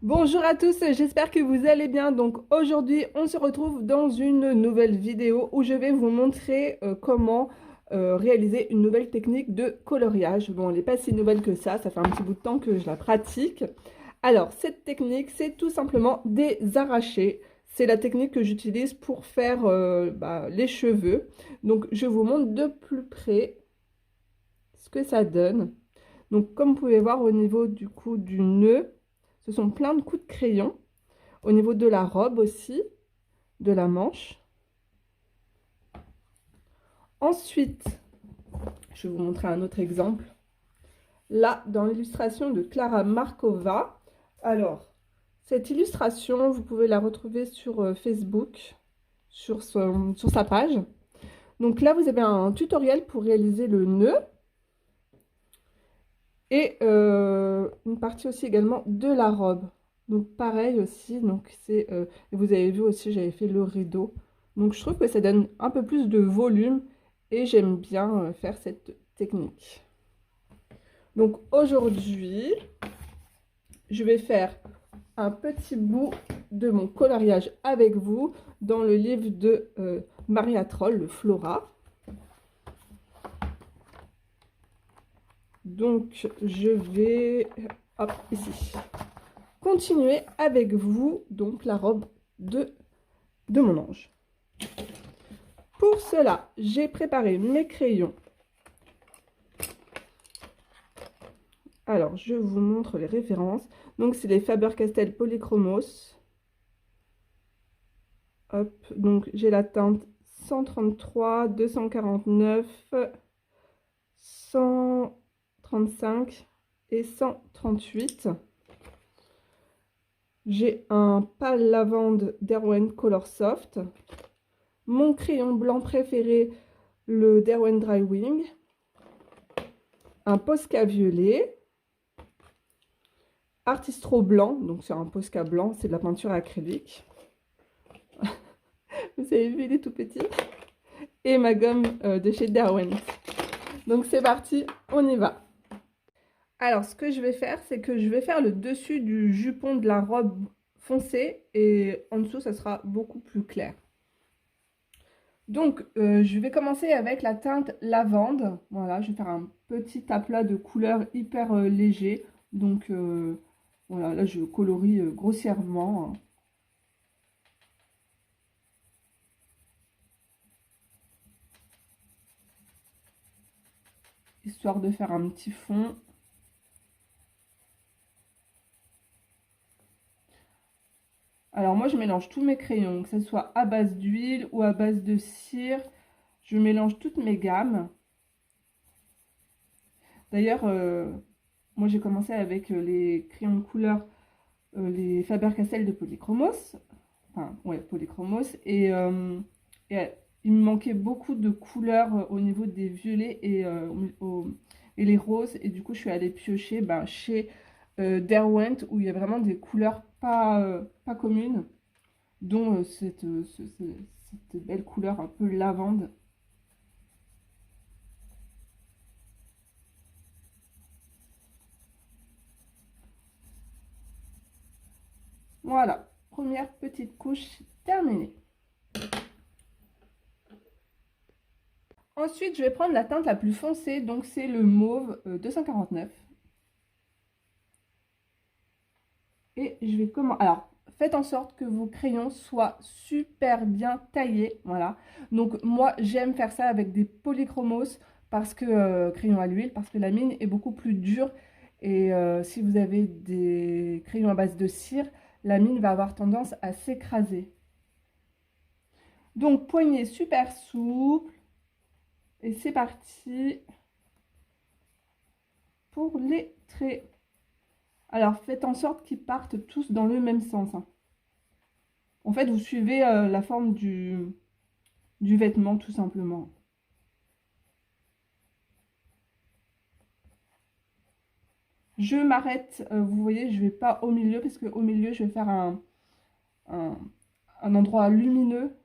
Bonjour à tous, j'espère que vous allez bien. Donc aujourd'hui, on se retrouve dans une nouvelle vidéo où je vais vous montrer comment réaliser une nouvelle technique de coloriage. Bon, elle n'est pas si nouvelle que ça fait un petit bout de temps que je la pratique. Alors, cette technique, c'est tout simplement des arrachés. C'est la technique que j'utilise pour faire les cheveux. Donc, je vous montre de plus près ce que ça donne. Donc, comme vous pouvez voir au niveau du coup du nœud, ce sont plein de coups de crayon. Au niveau de la robe aussi, de la manche. Ensuite, je vais vous montrer un autre exemple. Là, dans l'illustration de Clara Markova. Alors, cette illustration, vous pouvez la retrouver sur Facebook, sur sa page. Donc là, vous avez un tutoriel pour réaliser le nœud. Et une partie aussi également de la robe. Donc pareil aussi, donc vous avez vu aussi, j'avais fait le rideau. Donc je trouve que ça donne un peu plus de volume et j'aime bien faire cette technique. Donc aujourd'hui, je vais faire un petit bout de mon coloriage avec vous dans le livre de Maria Troll, le Flora. Donc je vais, hop, ici, continuer avec vous donc la robe de mon ange. Pour cela, j'ai préparé mes crayons. Alors, je vous montre les références. Donc, c'est les Faber-Castell Polychromos. Hop, donc j'ai la teinte 133, 249, 135 et 138. J'ai un pâle lavande d'Erwan Color Soft. Mon crayon blanc préféré, le Derwent Dry Wing. Un Posca violet. Artistro blanc, donc c'est un Posca blanc, c'est de la peinture acrylique. Vous avez vu, il est tout petit. Et ma gomme de chez Derwent. Donc c'est parti, on y va. Alors ce que je vais faire, c'est que je vais faire le dessus du jupon de la robe foncée et en dessous, ça sera beaucoup plus clair. Donc je vais commencer avec la teinte lavande. Voilà, je vais faire un petit aplat de couleur hyper léger. Donc voilà, là je colorie grossièrement. Histoire de faire un petit fond. Alors moi je mélange tous mes crayons, que ce soit à base d'huile ou à base de cire. Je mélange toutes mes gammes. D'ailleurs, moi j'ai commencé avec les crayons de couleur, les Faber-Castell de Polychromos. Enfin, ouais, Polychromos. Et il me manquait beaucoup de couleurs au niveau des violets et les roses. Et du coup, je suis allée piocher chez Derwent où il y a vraiment des couleurs pas communes, dont cette belle couleur un peu lavande. Voilà, première petite couche terminée. Ensuite, je vais prendre la teinte la plus foncée, donc c'est le mauve 249. Et je vais commencer. Alors, faites en sorte que vos crayons soient super bien taillés. Voilà. Donc, moi, j'aime faire ça avec des polychromos parce que, crayons à l'huile, parce que la mine est beaucoup plus dure. Et si vous avez des crayons à base de cire, la mine va avoir tendance à s'écraser. Donc, poignée super souple. Et c'est parti pour les traits. Alors, faites en sorte qu'ils partent tous dans le même sens, hein. En fait, vous suivez la forme du vêtement, tout simplement. Je m'arrête, vous voyez, je ne vais pas au milieu, parce qu'au milieu, je vais faire un, un endroit lumineux.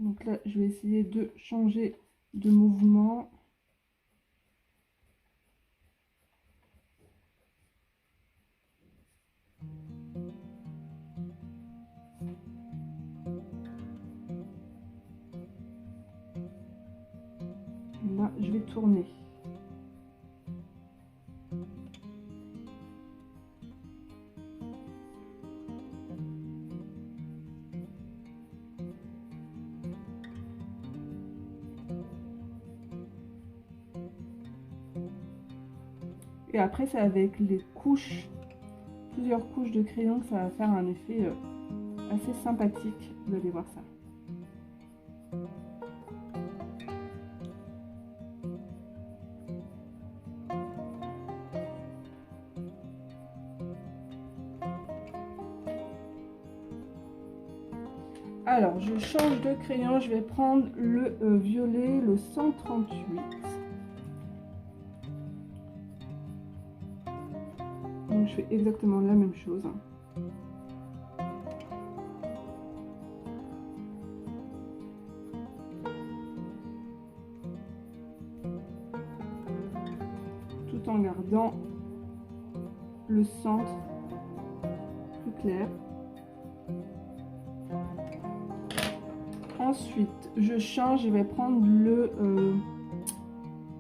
Donc là, je vais essayer de changer de mouvement. Et là, je vais tourner. Et après, c'est avec les couches, plusieurs couches de crayon, que ça va faire un effet assez sympathique. Vous allez voir ça. Alors, je change de crayon, je vais prendre le violet, le 138. Donc, je fais exactement la même chose. Tout en gardant le centre plus clair. Ensuite, je change, je vais prendre le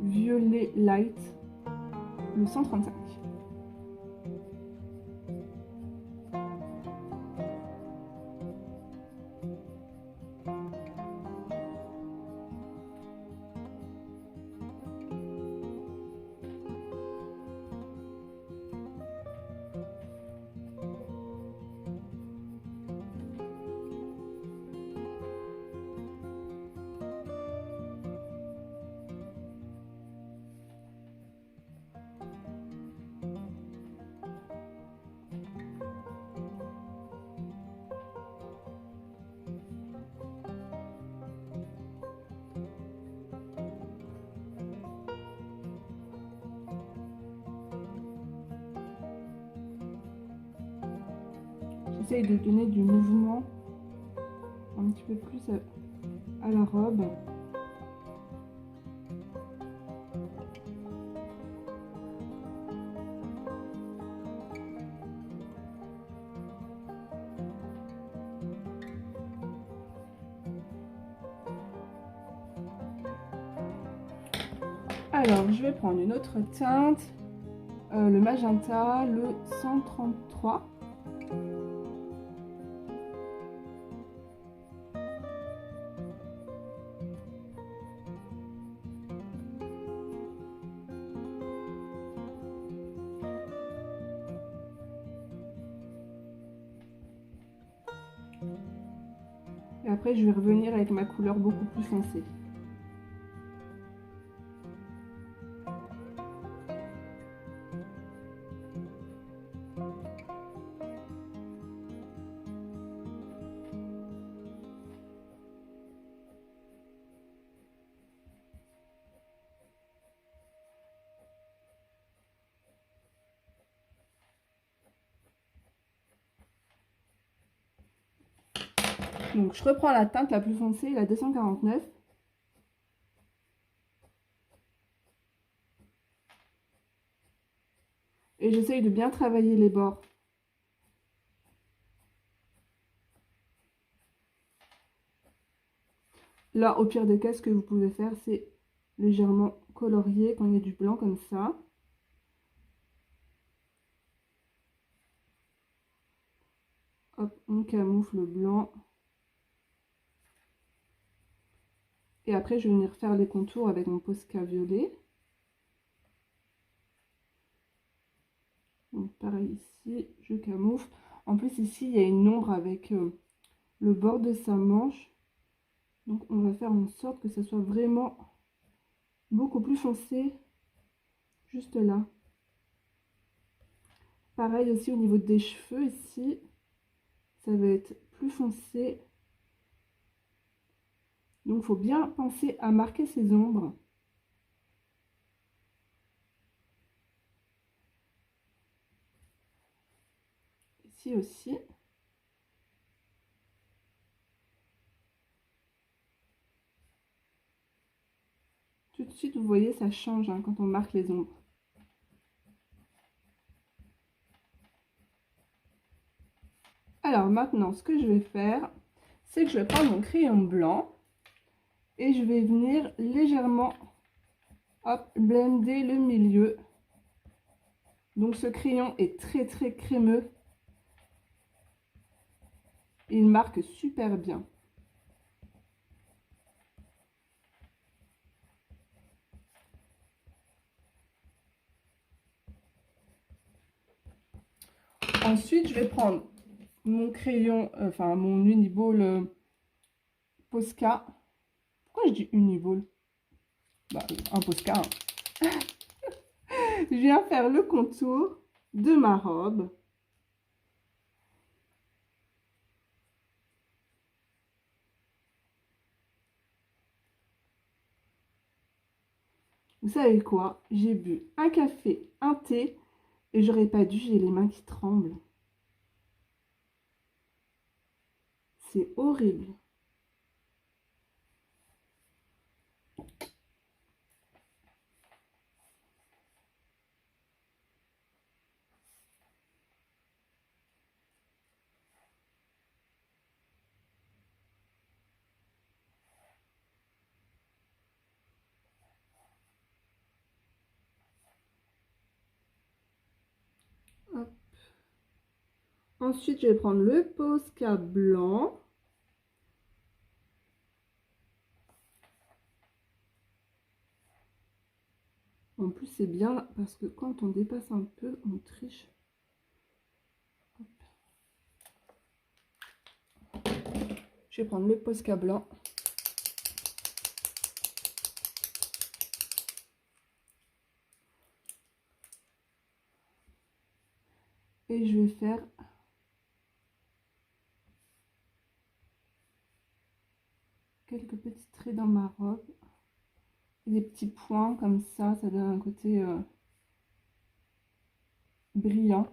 violet light, le 135. J'essaye de donner du mouvement un petit peu plus à la robe. Alors, je vais prendre une autre teinte, le magenta, le 133. Et après, je vais revenir avec ma couleur beaucoup plus foncée. Donc, je reprends la teinte la plus foncée, la 249. Et j'essaye de bien travailler les bords. Là, au pire des cas, ce que vous pouvez faire, c'est légèrement colorier quand il y a du blanc comme ça. Hop, on camoufle le blanc. Et après, je vais venir faire les contours avec mon Posca violet. Donc, pareil ici, je camoufle. En plus, ici, il y a une ombre avec le bord de sa manche. Donc, on va faire en sorte que ça soit vraiment beaucoup plus foncé, juste là. Pareil aussi au niveau des cheveux, ici, ça va être plus foncé. Donc, il faut bien penser à marquer ces ombres. Ici aussi. de suite, vous voyez, ça change hein, quand on marque les ombres. Alors maintenant, ce que je vais faire, c'est que je vais prendre mon crayon blanc et je vais venir légèrement, hop, blender le milieu. Donc ce crayon est très crémeux. Il marque super bien. Ensuite, je vais prendre mon crayon, enfin mon Uniball Posca. Pourquoi je dis Uniball? Bah, un Posca. Hein. Je viens faire le contour de ma robe. Vous savez quoi? J'ai bu un café, un thé, et j'aurais pas dû, j'ai les mains qui tremblent. C'est horrible. Hop. Ensuite, je vais prendre le Posca blanc. En plus, c'est bien parce que quand on dépasse un peu, on triche. Hop. Je vais prendre le Posca blanc. Et je vais faire quelques petits traits dans ma robe. Des petits points comme ça donne un côté brillant.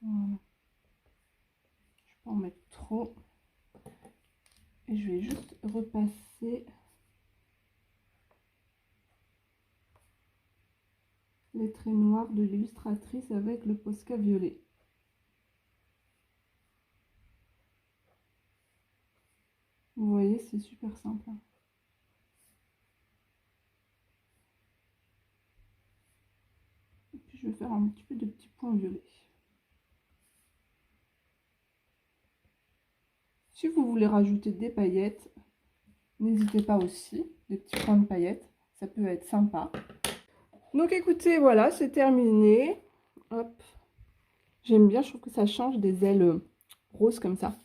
Voilà. Je vais pas en mettre trop. Et je vais juste repasser les traits noirs de l'illustratrice avec le Posca violet. Vous voyez, c'est super simple. Et puis je vais faire un petit peu de petits points violets. Si vous voulez rajouter des paillettes, n'hésitez pas aussi, des petits points de paillettes, ça peut être sympa. Donc écoutez, voilà, c'est terminé. Hop. J'aime bien, je trouve que ça change des ailes roses comme ça.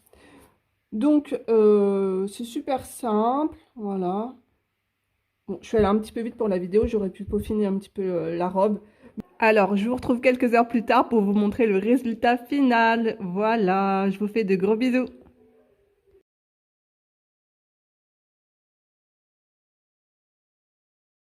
Donc c'est super simple, voilà. Bon, je suis allée un petit peu vite pour la vidéo, j'aurais pu peaufiner un petit peu la robe. Alors, je vous retrouve quelques heures plus tard pour vous montrer le résultat final. Voilà, je vous fais de gros bisous.